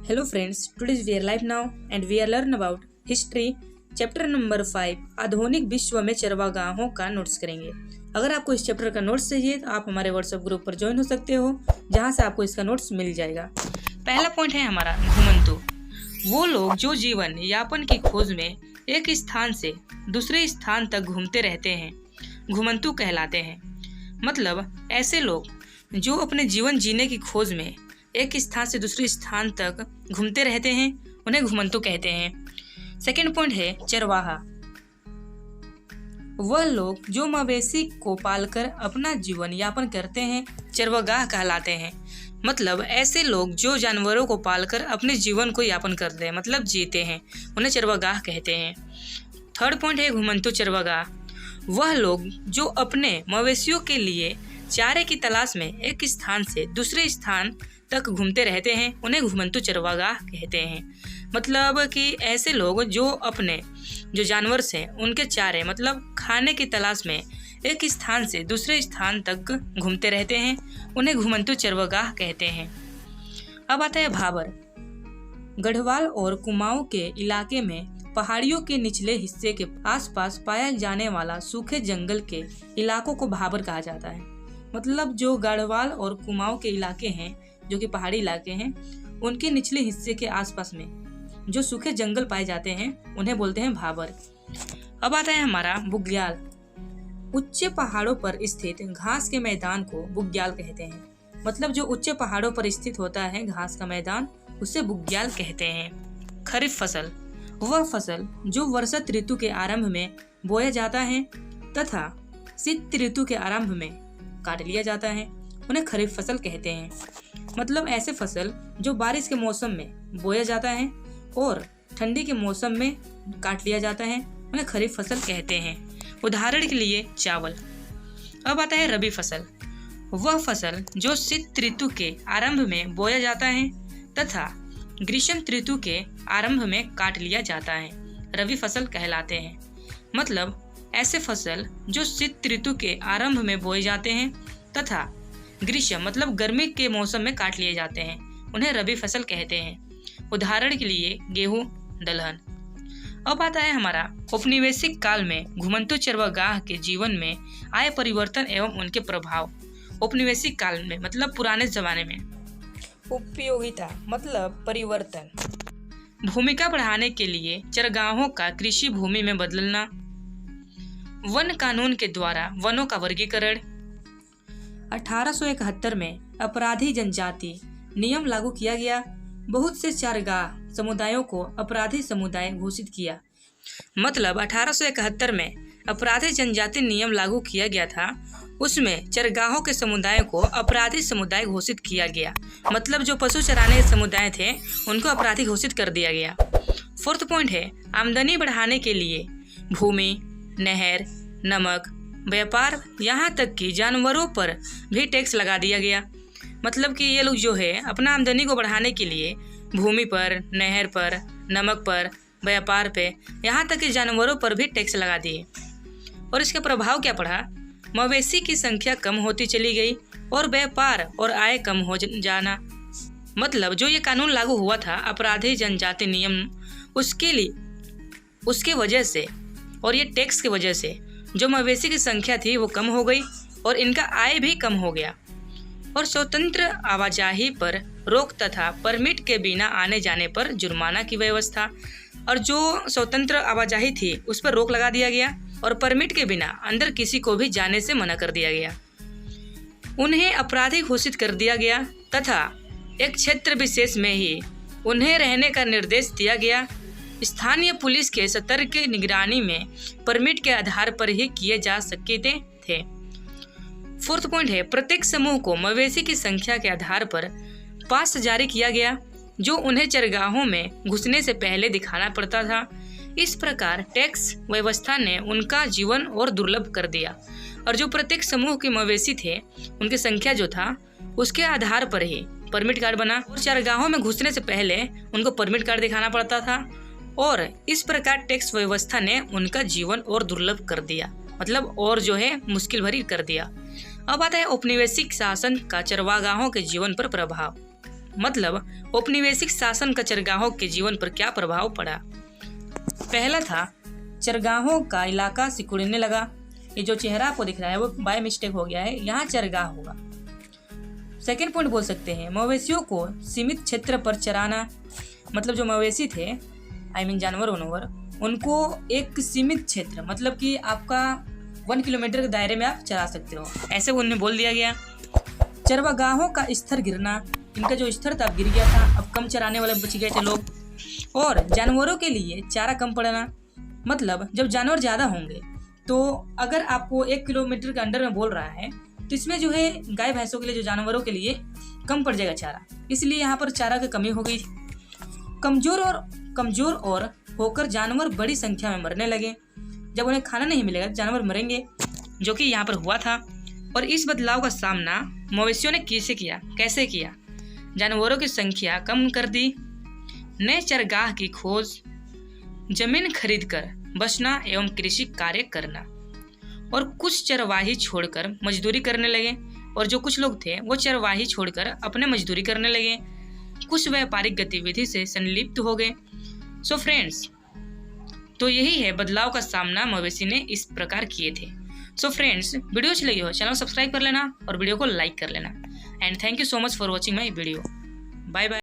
Hello friends, today we are live now and we are learn about history chapter number 5 आधुनिक विश्व में चरवागाहों का notes करेंगे। अगर आपको इस चैप्टर का नोट्स चाहिए तो आप हमारे व्हाट्सएप ग्रुप पर ज्वाइन हो सकते हो, जहां से आपको इसका नोट्स मिल जाएगा। पहला पॉइंट है हमारा घुमंतु। वो लोग जो जीवन यापन की खोज में एक स्थान से दूसरे स्थान तक घूमते रहते हैं घुमंतु कहलाते हैं। मतलब ऐसे लोग जो अपने जीवन जीने की खोज में एक स्थान से दूसरे स्थान तक घूमते रहते हैं उन्हें घुमंतु कहते हैं। सेकेंड पॉइंट है चरवाहा। वह लोग जो मवेशी को पालकर अपना जीवन यापन करते हैं चरवागाह कहलाते हैं। मतलब ऐसे लोग जो जानवरों को पालकर अपने जीवन को यापन करते हैं, मतलब जीते हैं, उन्हें चरवागाह कहते हैं। थर्ड पॉइंट है घुमंतु चरवागाह। वह लोग जो अपने मवेशियों के लिए चारे की तलाश में एक स्थान से दूसरे स्थान तक घूमते रहते हैं उन्हें घुमंतु चरवागाह कहते हैं। मतलब कि ऐसे लोग जो अपने जो जानवर से उनके चारे मतलब खाने की तलाश में एक स्थान से दूसरे स्थान तक घूमते रहते हैं उन्हें घुमंतु चरवागाह कहते हैं। अब आता है भाबर। गढ़वाल और कुमाऊं के इलाके में पहाड़ियों के निचले हिस्से के आसपास पाया जाने वाला सूखे जंगल के इलाकों को भाबर कहा जाता है। मतलब जो गढ़वाल और कुमाऊं के इलाके हैं, जो कि पहाड़ी इलाके हैं, उनके निचले हिस्से के आसपास में जो सूखे जंगल पाए जाते हैं उन्हें बोलते हैं भाबर। अब आता है हमारा बुग्याल। ऊंचे पहाड़ों पर स्थित घास के मैदान को बुग्याल कहते हैं। मतलब जो ऊंचे पहाड़ों पर स्थित होता है घास का मैदान उसे बुग्याल कहते हैं। खरीफ फसल। वह फसल जो वर्षा ऋतु के आरंभ में बोया जाता है तथा शीत ऋतु के आरंभ में काट लिया जाता है उन्हें खरीफ फसल कहते हैं। मतलब ऐसे फसल जो बारिश के मौसम में बोया जाता है और ठंडी के मौसम में काट लिया जाता है उन्हें खरीफ फसल कहते हैं। उदाहरण के लिए चावल। अब आता है रबी फसल। वह फसल जो शीत ऋतु के आरंभ में बोया जाता है तथा ग्रीष्म ऋतु के आरंभ में काट लिया जाता है रबी फसल कहलाते हैं। मतलब ऐसे फसल जो शीत ऋतु के आरंभ में बोए जाते हैं तथा ग्रीष्म मतलब गर्मी के मौसम में काट लिए जाते हैं उन्हें रबी फसल कहते हैं। उदाहरण के लिए गेहूं, दलहन। अब आता है हमारा औपनिवेशिक काल में घुमंतु चरवागाह के जीवन में आए परिवर्तन एवं उनके प्रभाव। औपनिवेशिक काल में मतलब पुराने जमाने में। उपयोगिता मतलब परिवर्तन। भूमिका बढ़ाने के लिए चरगाहों का कृषि भूमि में बदलना। वन कानून के द्वारा वनों का वर्गीकरण। 1871 में अपराधी जनजाति नियम लागू किया गया। बहुत से चरगाह समुदायों को अपराधी समुदाय घोषित किया। मतलब 1871 में अपराधी जनजाति नियम लागू किया गया था, उसमें चरगाहों के समुदाय को अपराधी समुदाय घोषित किया गया। मतलब जो पशु चराने के समुदाय थे उनको अपराधी घोषित कर दिया गया। फोर्थ पॉइंट है आमदनी बढ़ाने के लिए भूमि, नहर, नमक, व्यापार, यहाँ तक कि जानवरों पर भी टैक्स लगा दिया गया। मतलब कि ये लोग जो है अपना आमदनी को बढ़ाने के लिए भूमि पर, नहर पर, नमक पर, व्यापार पे, यहाँ तक कि जानवरों पर भी टैक्स लगा दिए। और इसका प्रभाव क्या पड़ा? मवेशी की संख्या कम होती चली गई और व्यापार और आय कम हो जाना। मतलब जो ये कानून लागू हुआ था अपराधी जनजाति नियम, उसके वजह से और ये टैक्स की वजह से जो मवेशी की संख्या थी वो कम हो गई और इनका आय भी कम हो गया। और स्वतंत्र आवाजाही पर रोक तथा परमिट के बिना आने जाने पर जुर्माना की व्यवस्था। और जो स्वतंत्र आवाजाही थी उस पर रोक लगा दिया गया और परमिट के बिना अंदर किसी को भी जाने से मना कर दिया गया। उन्हें अपराधी घोषित कर दिया गया तथा एक क्षेत्र विशेष में ही उन्हें रहने का निर्देश दिया गया। स्थानीय पुलिस के सतर्क निगरानी में परमिट के आधार पर ही किए जा सकते थे। फोर्थ पॉइंट है प्रत्येक समूह को मवेशी की संख्या के आधार पर पास जारी किया गया जो उन्हें चरगाहों में घुसने से पहले दिखाना पड़ता था। इस प्रकार टैक्स व्यवस्था ने उनका जीवन और दुर्लभ कर दिया और जो प्रत्येक समूह के मवेशी थे उनकी संख्या जो था उसके आधार पर ही परमिट कार्ड बना और चरगाहों में घुसने से पहले उनको परमिट कार्ड दिखाना पड़ता था और इस प्रकार टैक्स व्यवस्था ने उनका जीवन और दुर्लभ कर दिया, मतलब और जो है मुश्किल भरी कर दिया। अब आता है औपनिवेशिक शासन का चरवागाहों के जीवन पर प्रभाव। मतलब औपनिवेशिक शासन का चरगाहों के जीवन पर क्या प्रभाव पड़ा। पहला था, चरगाहों का इलाका सिकुड़ने लगा। ये जो चेहरा आपको दिख रहा है वो बाय मिस्टेक हो गया है, यहाँ चरगाह होगा। सेकेंड पॉइंट बोल सकते हैं, मवेशियों को सीमित क्षेत्र पर चराना। मतलब जो मवेशी थे, जानवर उनवर, उनको एक सीमित क्षेत्र, मतलब कि आपका 1 किलोमीटर के दायरे में आप चरा सकते हो, ऐसे उन्हें बोल दिया गया। चरवागाहों का स्तर गिरना, इनका जो स्तर था अब गिर गया था, अब कम चराने वाले बच गए थे लोग। और जानवरों के लिए चारा कम पड़ना, मतलब जब जानवर ज़्यादा होंगे तो अगर आपको 1 किलोमीटर के अंडर में बोल रहा है तो इसमें जो है गाय भैंसों के लिए, जो जानवरों के लिए कम पड़ जाएगा चारा, इसलिए यहाँ पर चारा की कमी हो गई। कमजोर और होकर जानवर बड़ी संख्या में मरने लगे। जब उन्हें खाना नहीं मिलेगा जानवर मरेंगे, जो कि यहाँ पर हुआ था। और इस बदलाव का सामना मवेशियों ने कैसे किया? जानवरों की संख्या कम कर दी, नए चरगाह की खोज, जमीन खरीदकर बसना एवं कृषि कार्य करना। और कुछ चरवाही छोड़कर मजदूरी करने लगे, और जो कुछ लोग थे वो चरवाही छोड़कर अपने मजदूरी करने लगे। कुछ व्यापारिक गतिविधि से संलिप्त हो गए। सो फ्रेंड्स, तो यही है बदलाव का सामना मवेशी ने इस प्रकार किए थे। सो फ्रेंड्स, वीडियो अच्छी लगी हो चैनल को सब्सक्राइब कर लेना और वीडियो को लाइक कर लेना। And thank you so much for watching my video. Bye bye.